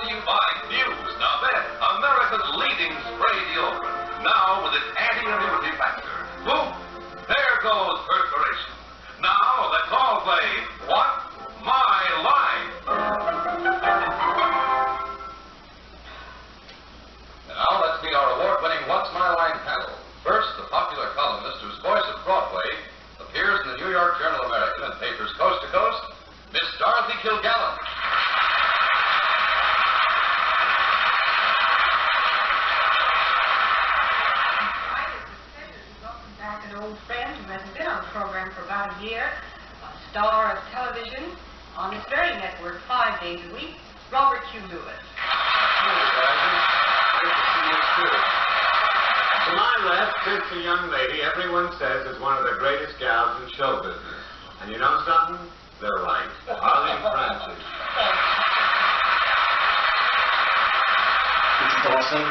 brought to you by Muse. Now then, America's leading spray deodorant. Now with its anti-immunity factor. Boom! There goes perspiration. Now let's all play What's My Line? And now let's meet our award-winning What's My Line panel. First, the popular columnist whose voice of Broadway appears in the New York Journal American and papers coast to coast, Miss Dorothy Kilgallen. Welcome back an old friend who hasn't been on the program for about a year, a star of television on this very network 5 days a week, Robert Q. Lewis. Hello, Dorothy. Great to see you, too. To my left sits a young lady everyone says is one of the greatest gals in show business. And you know something? They're right. Arlene Francis. It's Dawson.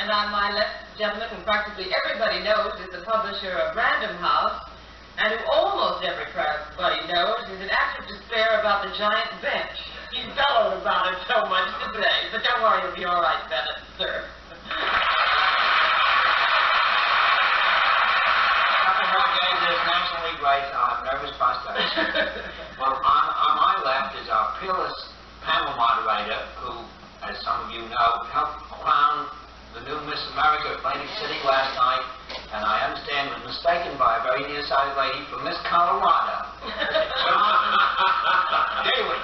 And on my left, gentleman who practically everybody knows is the publisher of Random House, and who almost everybody knows is an active despair about the giant bench. He bellowed about it so much today, but don't worry, you'll be all right, Bennett, sir. Nationally great, nervous prostate. Well, on my left is our peerless panel moderator, who, as some of you know, helped crown the new Miss America Atlantic City last night, and I understand was mistaken by a very nearsighted lady for Miss Colorado. John Daly.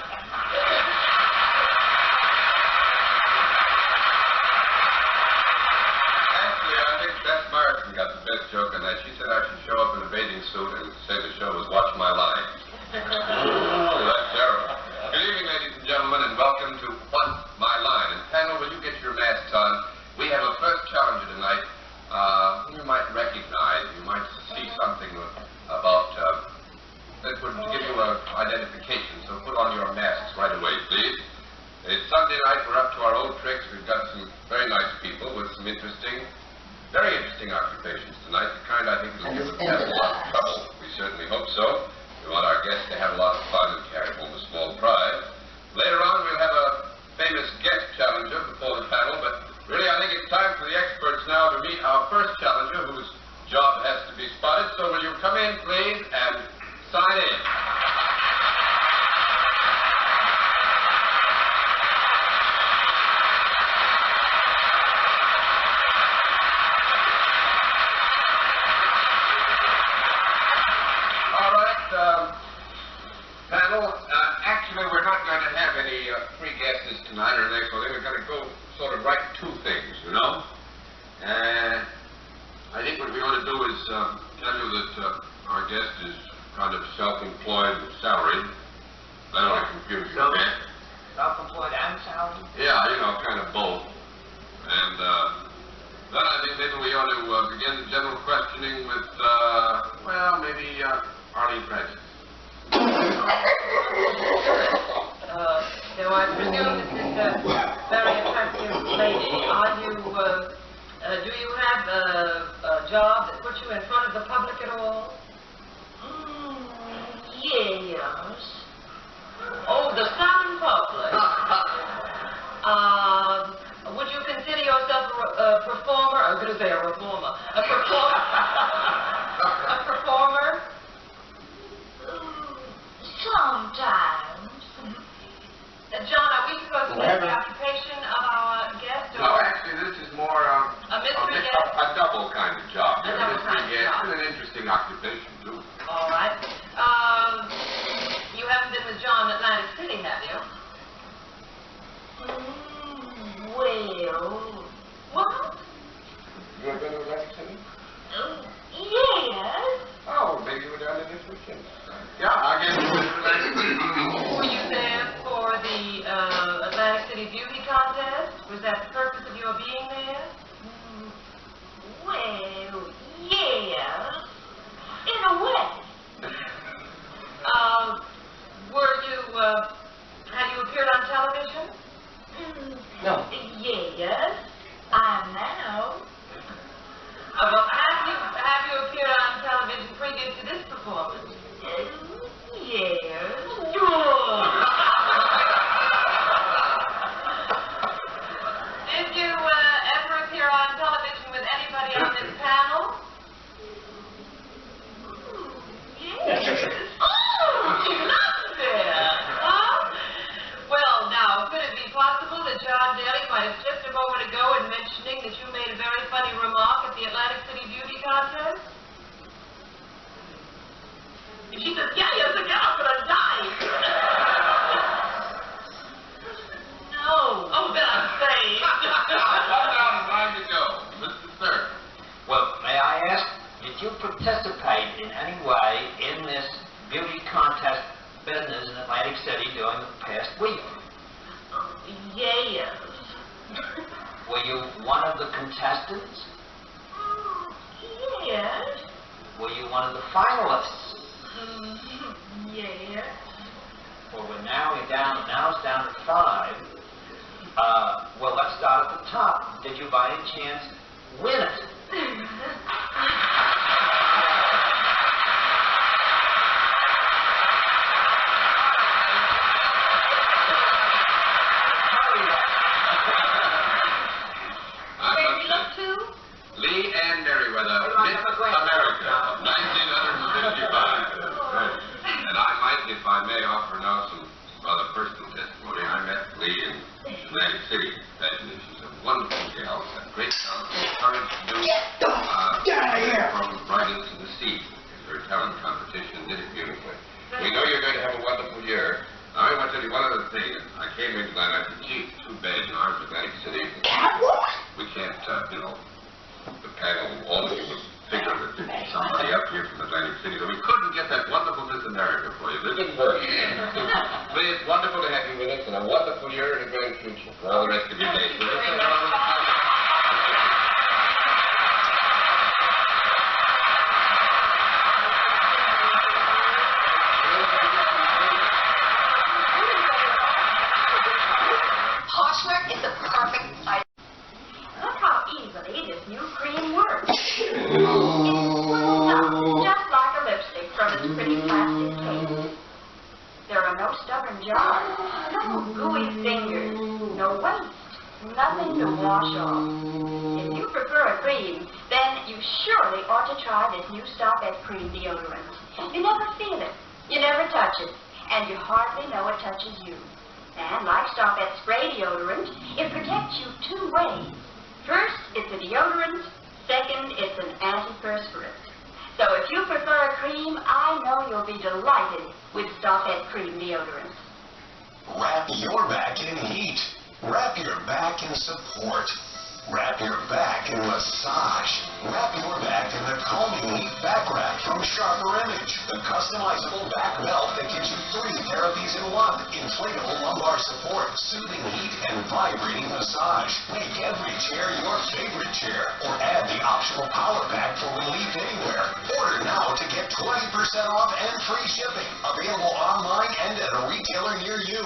Beth Morrison got the best joke on that. She said I should show up in a bathing suit and say the show was Watch My Line. Oh, that's terrible. Good evening, ladies and gentlemen, and welcome to What's My Line. And panel, will you get your masks on? We have a first challenger tonight. You might recognize, you might see something about that would give you an identification. So put on your masks right away, please. It's Sunday night. We're up to our old tricks. We've got some very nice people with some very interesting occupations tonight, the kind I think will give us a lot of trouble. We certainly hope so. We want our guests to have a lot of fun and carry home a small prize. Later on, we'll have a famous guest challenger before the panel, but really I think it's time for the experts now to meet our first challenger, whose job has to be spotted. So will you come in, please, and sign in. Panel, actually we're not going to have any free guesses tonight or next week. We're going to go sort of right to two things, you know. I think what we ought to do is tell you that our guest is kind of self-employed and salaried. I don't want to confuse you. Self-employed and salaried? Yeah, you know, kind of both. And then I think maybe we ought to begin the general questioning with, well, maybe Arlene Francis. So I presume this is a very attractive lady. Are you, do you have a job that puts you in front of the public at all? Yes. Oh, the common public. Would you consider yourself a performer? I was going to say a reformer. A performer? A performer? Sometimes. John, are we supposed to get the occupation of our guest? No, actually, this is more a mystery guest? A double kind of job. A double kind of job. It's an interesting occupation, too. All right. You haven't been with John in Atlantic City, have you? Well... What? You ever been to Atlantic City? Yes. Oh, maybe you were down there this weekend. Yeah, I guess you were to Atlantic City. Were you there for the Atlantic City Beauty Contest? Was that the purpose of your being there? Well, yes. In a way. Have you appeared on television? No. Yes, I know. Well, have you appeared on television previous to this performance? Yes. John Daly might have slipped a moment ago in mentioning that you made a very funny remark at the Atlantic City Beauty Contest? And she says, yeah, yes, again, I'm gonna die. No. Oh, then I'm saved. One down and mind you go. Mr. Sir. Well, may I ask, did you participate in any way in this beauty contest business in Atlantic City during the past week? Yes. Were you one of the contestants? Yes. Were you one of the finalists? Yes. Well, we're now it's down to 5. Well, let's start at the top. Did you by any chance win it? Lee Meriwether, Miss America of 1955. And I might, if I may, offer now some rather personal testimony. I met Lee in Atlantic City. She's a wonderful gal, a great talent, courage to do from right into the sea. Her talent competition did it beautifully. We know you're going to have a wonderful year. I want to tell you one other thing. I came into that, I said, gee, too bad, ours Atlantic City. We can't, the panel, all of you would figure that there'd be somebody up here from Atlantic City, but we couldn't get that wonderful Miss America for you. It didn't work. Lee, it's wonderful to have you with us, and a wonderful year and a great future for all the rest of your days. Horsework is the perfect size. Look how easily this new cream works. It swells up just like a lipstick from its pretty plastic case. There are no stubborn jars, no gooey fingers, no waste, nothing to wash off. If you prefer a cream, then you surely ought to try this new Stop at Cream deodorant. You never feel it, you never touch it, and you hardly know it touches you. And like Stop at Spray deodorant, it protects you 2 ways. First, it's a deodorant. Second, it's an antiperspirant. So if you prefer a cream, I know you'll be delighted with Stop at Cream deodorant. Wrap your back in heat. Wrap your back in support. Wrap your back in massage. Wrap your back in the calming heat back wrap from Sharper Image. The customizable back belt that gives you 3 therapies in 1. Inflatable lumbar support, soothing heat, and vibrating massage. Make every chair your favorite chair. Or add the optional power pack for relief anywhere. Order now to get 20% off and free shipping. Available online and at a retailer near you.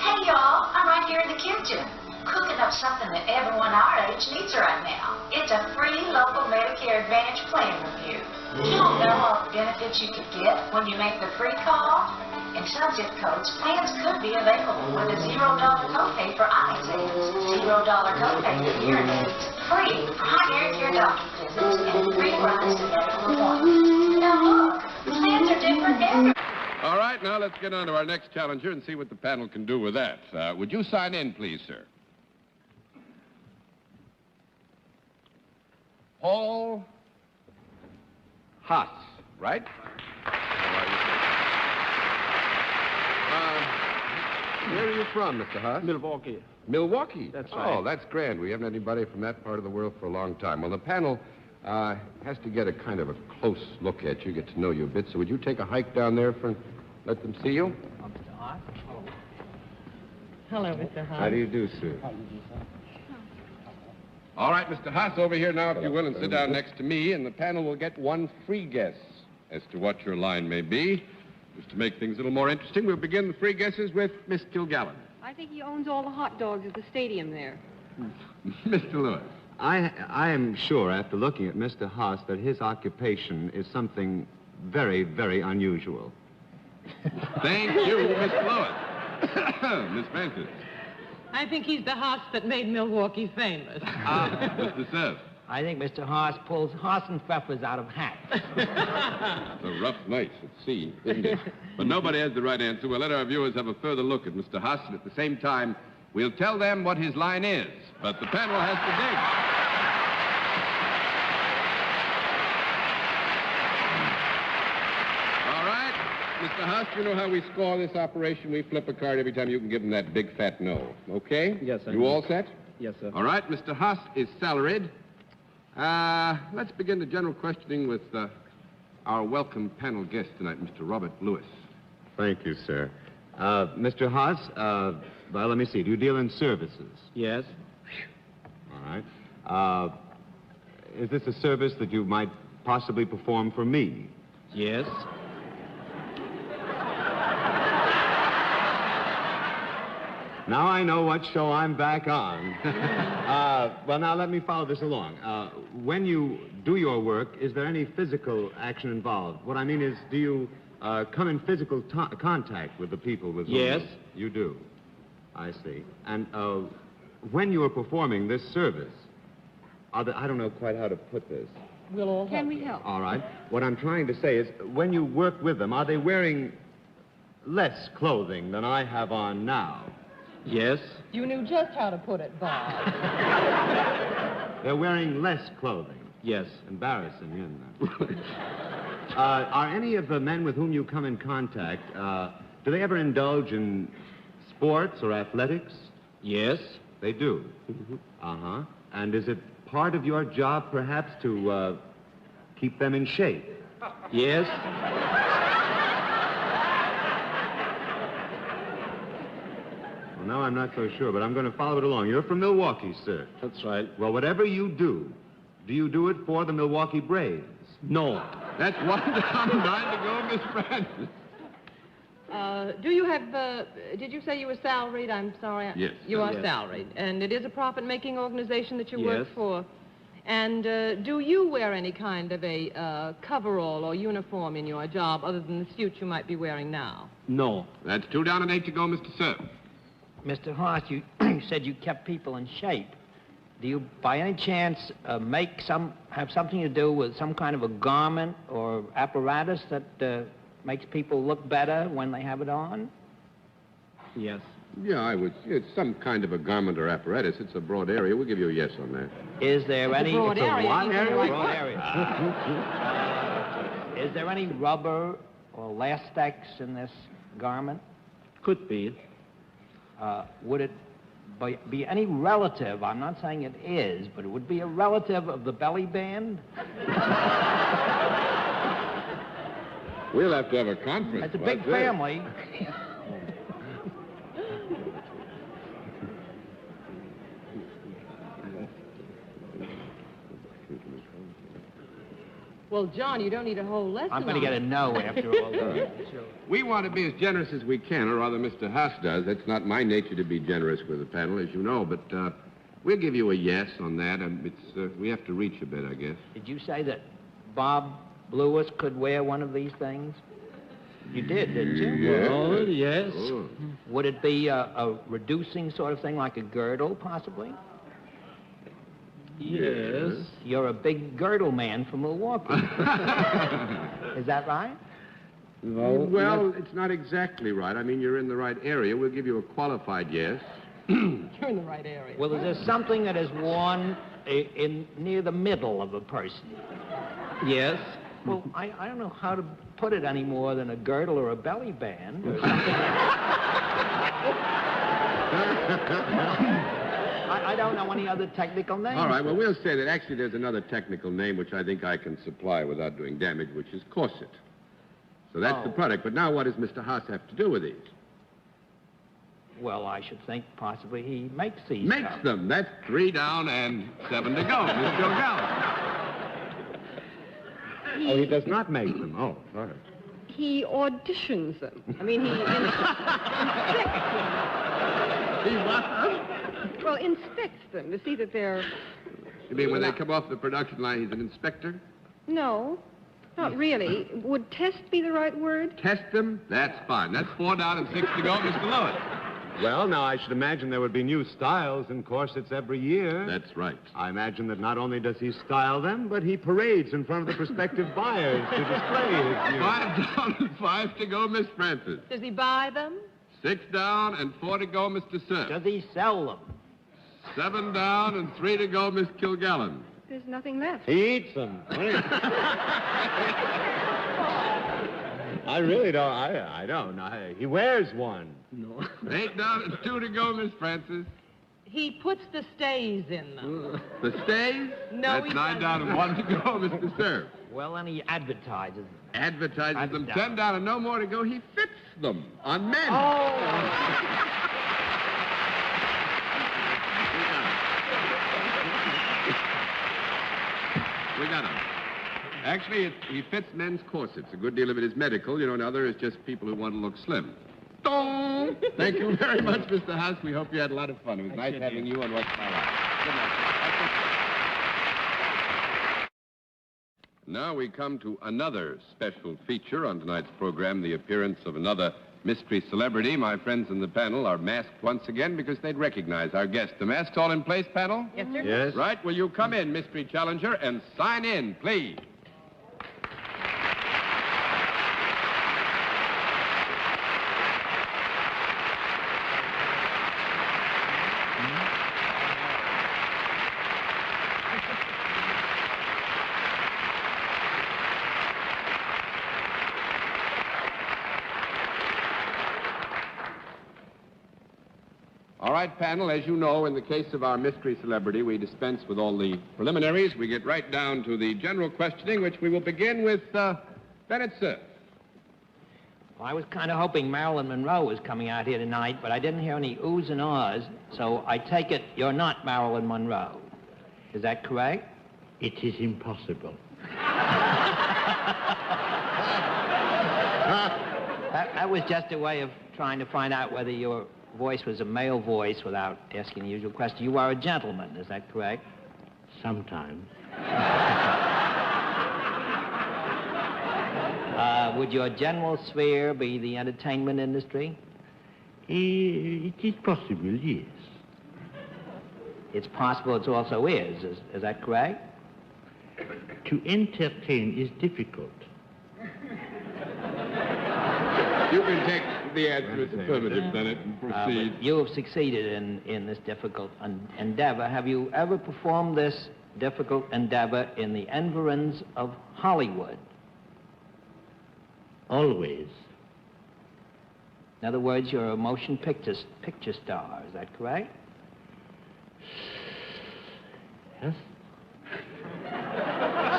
Hey, y'all, I'm right here in the kitchen, cooking up something that everyone our age needs right now. It's a free local Medicare Advantage plan review. You don't know all the benefits you could get when you make the free call. In some zip codes, plans could be available with a $0 copay for eye exams, $0 copay for hearing aids, free primary care doctor visits, and free rides to medical appointments. Now look, plans are different everywhere. All right, now let's get on to our next challenger and see what the panel can do with that. Would you sign in, please, sir? Paul Haas, right? Where are you from, Mr. Haas? Milwaukee. Milwaukee? That's right. Oh, that's grand. We haven't had anybody from that part of the world for a long time. Well, the panel has to get a kind of a close look at you, get to know you a bit. So would you take a hike down there and let them see you? Mr. Haas. Hello, Mr. Haas. How do you do, sir? All right, Mr. Haas, over here now, if you will, and sit down next to me, and the panel will get 1 free guess as to what your line may be. Just to make things a little more interesting, we'll begin the free guesses with Miss Kilgallen. I think he owns all the hot dogs at the stadium there. Mr. Lewis. I am sure, after looking at Mr. Haas, that his occupation is something very, very unusual. Thank you, Miss Lewis. Miss Francis. I think he's the Haas that made Milwaukee famous. Mr. Seth. I think Mr. Haas pulls horse and pfeffers out of hats. It's a rough night at sea, isn't it? But nobody has the right answer. We'll let our viewers have a further look at Mr. Haas, and at the same time, We'll tell them what his line is, but the panel has to dig. All right, Mr. Huss, you know how we score this operation? We flip a card every time you can give them that big fat no. Okay? Yes, sir. You all set? Yes, sir. All right, Mr. Huss is salaried. Let's begin the general questioning with our welcome panel guest tonight, Mr. Robert Lewis. Thank you, sir. Mr. Haas, well, let me see. Do you deal in services? Yes. All right. Is this a service that you might possibly perform for me? Yes. Now I know what show I'm back on. Well, now let me follow this along. When you do your work, is there any physical action involved? What I mean is, do you come in physical contact with the people with whom Yes. you do? I see. And when you are performing this service, I don't know quite how to put this. We'll all Can we help? All right. What I'm trying to say is, when you work with them, are they wearing less clothing than I have on now? Yes. You knew just how to put it, Bob. They're wearing less clothing. Yes. Embarrassing, isn't it? Are any of the men with whom you come in contact, do they ever indulge in sports or athletics? Yes. They do? Uh-huh. And is it part of your job, perhaps, to keep them in shape? Yes. Well, now I'm not so sure, but I'm going to follow it along. You're from Milwaukee, sir. That's right. Well, whatever you do you do it for the Milwaukee Braves? No. That's one down, 9 to go, Miss Francis. Do you have, did you say you were salaried? I'm sorry. Yes. You are Yes. salaried. And it is a profit-making organization that you Yes. work for. And do you wear any kind of a coverall or uniform in your job other than the suit you might be wearing now? No. That's 2 down and 8 to go, Mr. Sir. Mr. Haas, you said you kept people in shape. Do you, by any chance, have something to do with some kind of a garment or apparatus that makes people look better when they have it on? Yes. Yeah, it's some kind of a garment or apparatus. It's a broad area. We'll give you a yes on that. Is there It's a any... broad area. What Even area? like Broad what? area. Is there any rubber or lastex in this garment? Could be. Would it be any relative, I'm not saying it is, but it would be a relative of the belly band? We'll have to have a conference. It's a big family. Well, John, you don't need a whole lesson I'm going to get a no after all this. We want to be as generous as we can, or rather Mr. Haas does. That's not my nature to be generous with the panel, as you know, but we'll give you a yes on that, and we have to reach a bit, I guess. Did you say that Bob Lewis could wear one of these things? You did, didn't you? Yeah. Oh, yes. Oh. Would it be a reducing sort of thing, like a girdle, possibly? Yes. You're a big girdle man from Milwaukee. Is that right? No. Well, it's not exactly right. I mean, you're in the right area. We'll give you a qualified yes. You're in the right area. Well, is there something that is worn near the middle of a person? Yes. Well, I don't know how to put it any more than a girdle or a belly band or something. I don't know any other technical names. All right, well, we'll say that actually there's another technical name which I think I can supply without doing damage, which is corset. So that's the product. But now what does Mr. Haas have to do with these? Well, I should think possibly he makes these. Makes them. That's 3 down and 7 to go. Miss Gilgallo. Oh, he does not make them. Oh, sorry. He auditions them. I mean, he inspects them. He what? Well, inspects them to see that they're... You mean when they come off the production line, he's an inspector? No, not really. Would test be the right word? Test them? That's fine. That's 4 down and 6 to go, Mr. Lewis. Well, now, I should imagine there would be new styles and corsets every year. That's right. I imagine that not only does he style them, but he parades in front of the prospective buyers to display his new... 5 down and 5 to go, Miss Francis. Does he buy them? 6 down and 4 to go, Mr. Cerf. Does he sell them? 7 down and 3 to go, Miss Kilgallen. There's nothing left. He eats them. I really don't. I don't. He wears one. No. 8 down and 2 to go, Miss Francis. He puts the stays in them. The stays? No, That's 9 down and 1 to go, Mr. Cerf. Well, then he advertises them. Advertises them. 10 down. down and no more to go. He fits them on men. We got him. Actually, he fits men's corsets. A good deal of it is medical. You know, and other is just people who want to look slim. Dong! Thank you very much, Mr. House. We hope you had a lot of fun. It was nice having you on What's My Life. Good night. Now we come to another special feature on tonight's program, the appearance of another mystery celebrity. My friends in the panel are masked once again because they'd recognize our guest. The mask's all in place, panel? Yes, sir. Yes. Right, will you come in, mystery challenger, and sign in, please? All right, panel, as you know, in the case of our mystery celebrity, we dispense with all the preliminaries. We get right down to the general questioning, which we will begin with Bennett Cerf. Well, I was kind of hoping Marilyn Monroe was coming out here tonight, but I didn't hear any oohs and ahs, so I take it you're not Marilyn Monroe. Is that correct? It is impossible. That was just a way of trying to find out whether your voice was a male voice without asking the usual question. You are a gentleman, is that correct? Sometimes. Would your general sphere be the entertainment industry? It is possible, yes. It's possible it also is that correct? To entertain is difficult. You can take the answer as affirmative, Bennett, and proceed. But you have succeeded in this difficult endeavor. Have you ever performed this difficult endeavor in the environs of Hollywood? Always. In other words, you're a motion picture star, is that correct? Yes.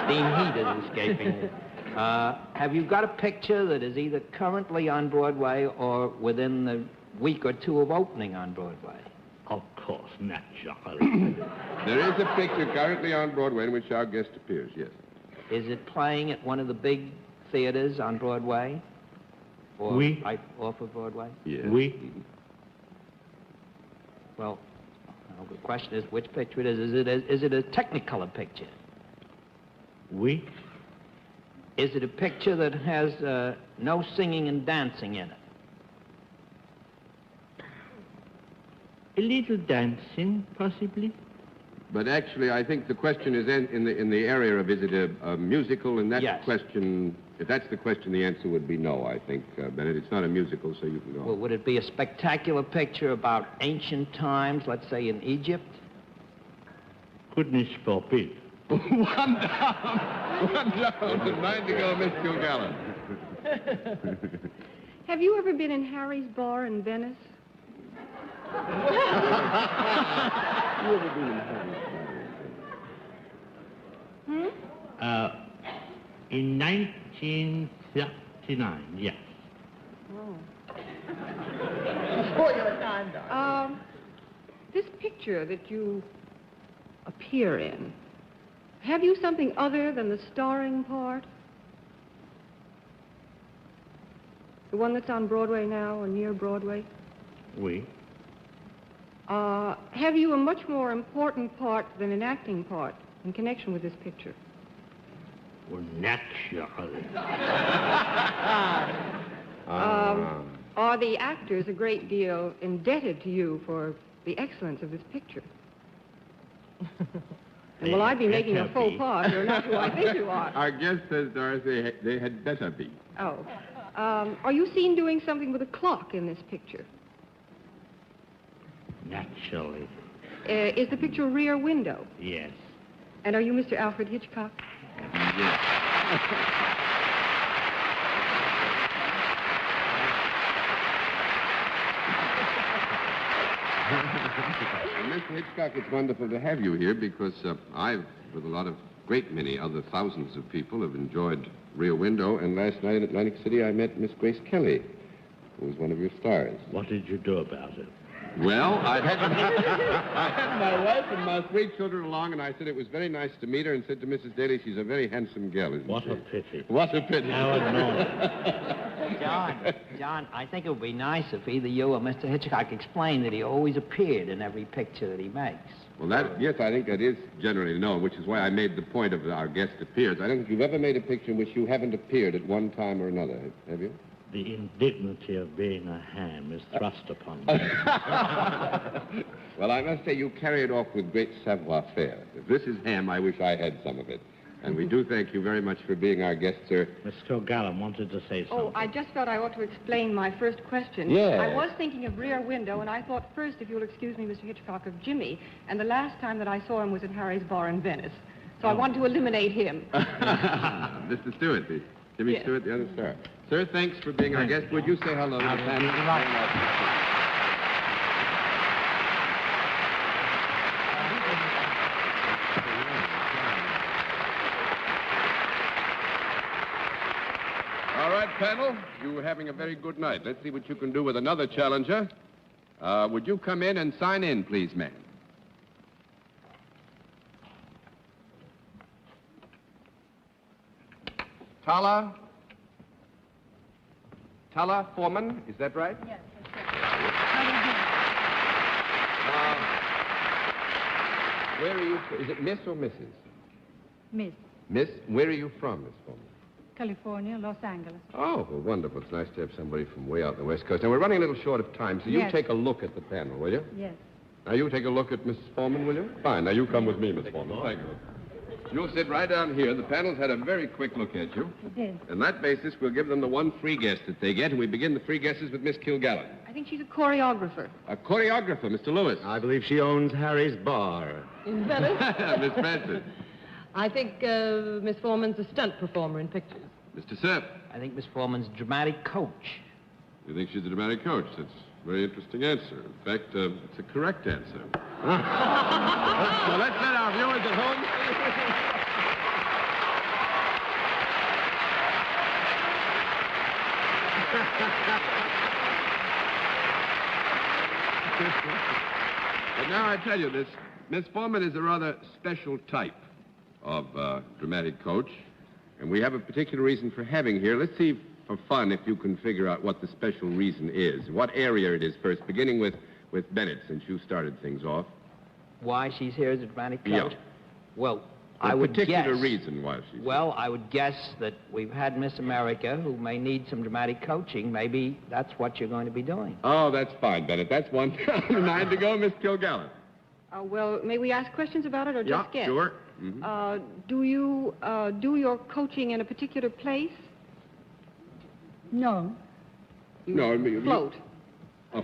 Steam heat is escaping. Have you got a picture that is either currently on Broadway or within the week or two of opening on Broadway? Of course, naturally. There is a picture currently on Broadway in which our guest appears, yes. Is it playing at one of the big theaters on Broadway? Or Oui. right off of Broadway? Yes. Oui. Well, the question is which picture it is. Is it a Technicolor picture? Oui. Is it a picture that has no singing and dancing in it? A little dancing, possibly. But actually, I think the question is in the area of is it a musical, and that's Yes. the question. If that's the question, the answer would be no, I think, Bennett. It's not a musical, so you can go. Well, would it be a spectacular picture about ancient times, let's say in Egypt? Goodness forbid. One down, and 9 to go, Miss Kilgallen. Have you ever been in Harry's bar in Venice? In 1939, yes. Before your time, darling. This picture that you appear in, have you something other than the starring part? The one that's on Broadway now or near Broadway? Oui. Have you a much more important part than an acting part in connection with this picture? Well, naturally. Are the actors a great deal indebted to you for the excellence of this picture? And will I be making a faux pas? You're not who I think you are. Our guest says, Dorothy, they had better be. Oh. Are you seen doing something with a clock in this picture? Naturally. Is the picture Rear Window? Yes. And are you Mr. Alfred Hitchcock? Yes. Mr. Hitchcock, it's wonderful to have you here because I've, with a lot of great many other thousands of people, have enjoyed Rear Window. And last night in Atlantic City, I met Miss Grace Kelly, who was one of your stars. What did you do about it? Well, I had my wife and my 3 children along, and I said it was very nice to meet her, and said to Mrs. Daly, she's a very handsome girl, isn't What she? a pity. What a pity. How annoying. John, I think it would be nice if either you or Mr. Hitchcock explained that he always appeared in every picture that he makes. Well, yes, I think that is generally known, which is why I made the point of our guest appears. I don't think you've ever made a picture in which you haven't appeared at one time or another, have you? The indignity of being a ham is thrust upon me. Well, I must say you carry it off with great savoir-faire. If this is ham, I wish I had some of it. And we do thank you very much for being our guest, sir. Miss Kilgallen wanted to say something. Oh, I just felt I ought to explain my first question. Yeah. I was thinking of Rear Window, and I thought first, if you'll excuse me, Mr. Hitchcock, of Jimmy. And the last time that I saw him was at Harry's Bar in Venice. So I wanted to eliminate him. Mr. Stewart, Jimmy Yes. Stewart, the other star. Sir, thanks for being our guest. Would you say hello to the panel? All right, panel, you were having a very good night. Let's see what you can do with another challenger. Would you come in and sign in, please, ma'am? Tala Foreman, is that right? Yes, Where are you? Is it Miss or Mrs.? Miss. Miss, where are you from, Miss Foreman? California, Los Angeles. Oh, well, wonderful. It's nice to have somebody from way out on the West Coast. Now, we're running a little short of time, so you Yes. take a look at the panel, will you? Yes. Now, you take a look at Mrs. Foreman, will you? Fine. Now, you come with me, Miss Foreman. Thank you. You'll sit right down here. The panel's had a very quick look at you. It did. On that basis, we'll give them the one free guess that they get, and we begin the free guesses with Miss Kilgallen. I think she's a choreographer. A choreographer, Mr. Lewis. I believe she owns Harry's Bar. In Venice? Miss Francis. I think Miss Foreman's a stunt performer in pictures. Mr. Sepp. I think Miss Foreman's dramatic coach. You think she's a dramatic coach? That's a very interesting answer. In fact, it's a correct answer. So let's let our viewers at home. But now I tell you this, Miss Foreman is a rather special type of dramatic coach, and we have a particular reason for having here. Let's see, for fun, if you can figure out what the special reason is, what area it is first, beginning with Bennett, since you started things off. Why she's here as a dramatic coach? Yeah. Well, A I would particular guess... reason why she's Well, I would guess that we've had Miss America who may need some dramatic coaching. Maybe that's what you're going to be doing. Oh, that's fine, Bennett. That's 1,009 to go, Miss Kilgallen. Well, may we ask questions about it or just guess? Sure. Mm-hmm. Do you do your coaching in a particular place? No. No, I mean... Float.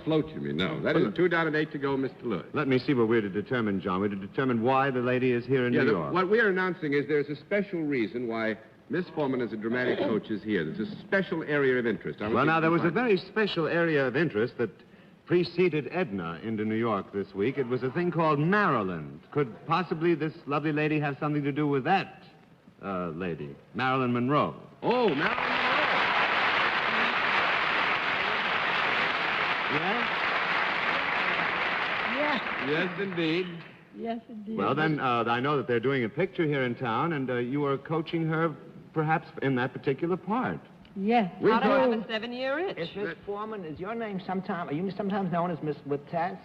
Float, you mean? No. That is 2 down and 8 to go, Mr. Lewis. Let me see what we're to determine, John. We're to determine why the lady is here in New York. What we're announcing is there's a special reason why Miss Foreman as a dramatic coach is here. There's a special area of interest. Well, now, there was a very special area of interest that preceded Edna into New York this week. It was a thing called Maryland. Could possibly this lovely lady have something to do with that lady, Marilyn Monroe? Oh, Marilyn Monroe. Yes? Yes. Yes, indeed. Yes, indeed. Well, then, I know that they're doing a picture here in town, and you are coaching her perhaps in that particular part. Yes. We How do I do. have a 7-year itch? Is Miss Foreman, is your name are you sometimes known as Miss Littez?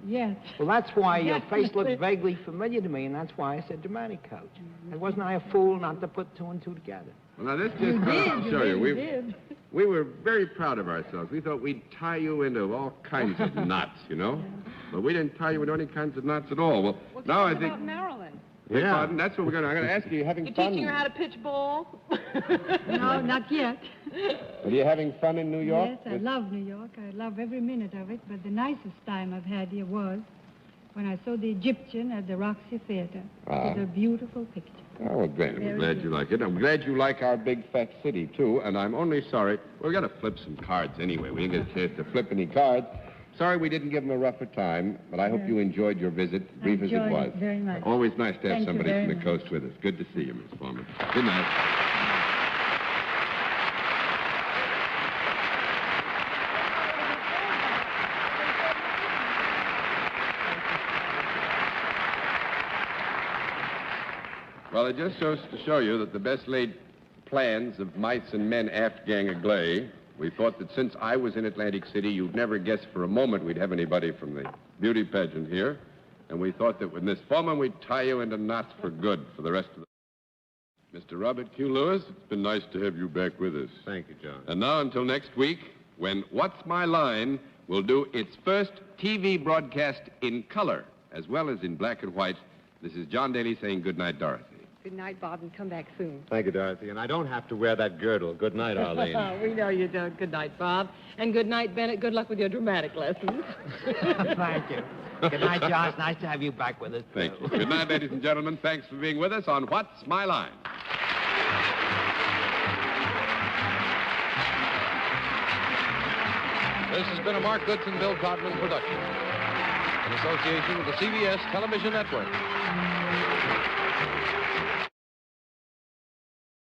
Yes. Well, that's why your Yes, face looked Miss- vaguely familiar to me, and that's why I said dramatic coach. And wasn't I a fool not to put 2 and 2 together? Well, now, this just You goes did. to You show did. you. You did. We were very proud of ourselves. We thought we'd tie you into all kinds of knots, you know? But we didn't tie you into any kinds of knots at all. Well, Well, now tell I us think... about Marilyn. Beg pardon, that's what we're going to... I'm going to ask you, having You're fun? teaching her how to pitch ball? No, not yet. Are you having fun in New York? Yes, I love New York. I love every minute of it. But the nicest time I've had here was when I saw the Egyptian at the Roxy Theater. It was a beautiful picture. Oh, well, great. I'm glad you like it. I'm glad you like our big, fat city, too. And I'm only sorry... We're going to flip some cards anyway. We didn't get a chance to flip any cards. Sorry we didn't give them a rougher time, but I hope you enjoyed your visit, brief as it was. I enjoyed it very much. Always nice to have Thank you somebody very from the much. coast with us. Good to see you, Miss Foreman. Good night. Well, it just goes to show you that the best laid plans of mice and men aft gang agley. We thought that since I was in Atlantic City, you'd never guess for a moment we'd have anybody from the beauty pageant here. And we thought that with Miss Foreman, we'd tie you into knots for good for the rest of the... Mr. Robert Q. Lewis, it's been nice to have you back with us. Thank you, John. And now until next week, when What's My Line will do its first TV broadcast in color, as well as in black and white, this is John Daly saying good night, Dorothy. Good night, Bob, and come back soon. Thank you, Dorothy. And I don't have to wear that girdle. Good night, Arlene. We know you don't. Good night, Bob. And good night, Bennett. Good luck with your dramatic lessons. Thank you. Good night, John. It's nice to have you back with us. Thank you. Good night, ladies and gentlemen. Thanks for being with us on What's My Line. This has been a Mark Goodson, Bill Codman production in association with the CBS Television Network.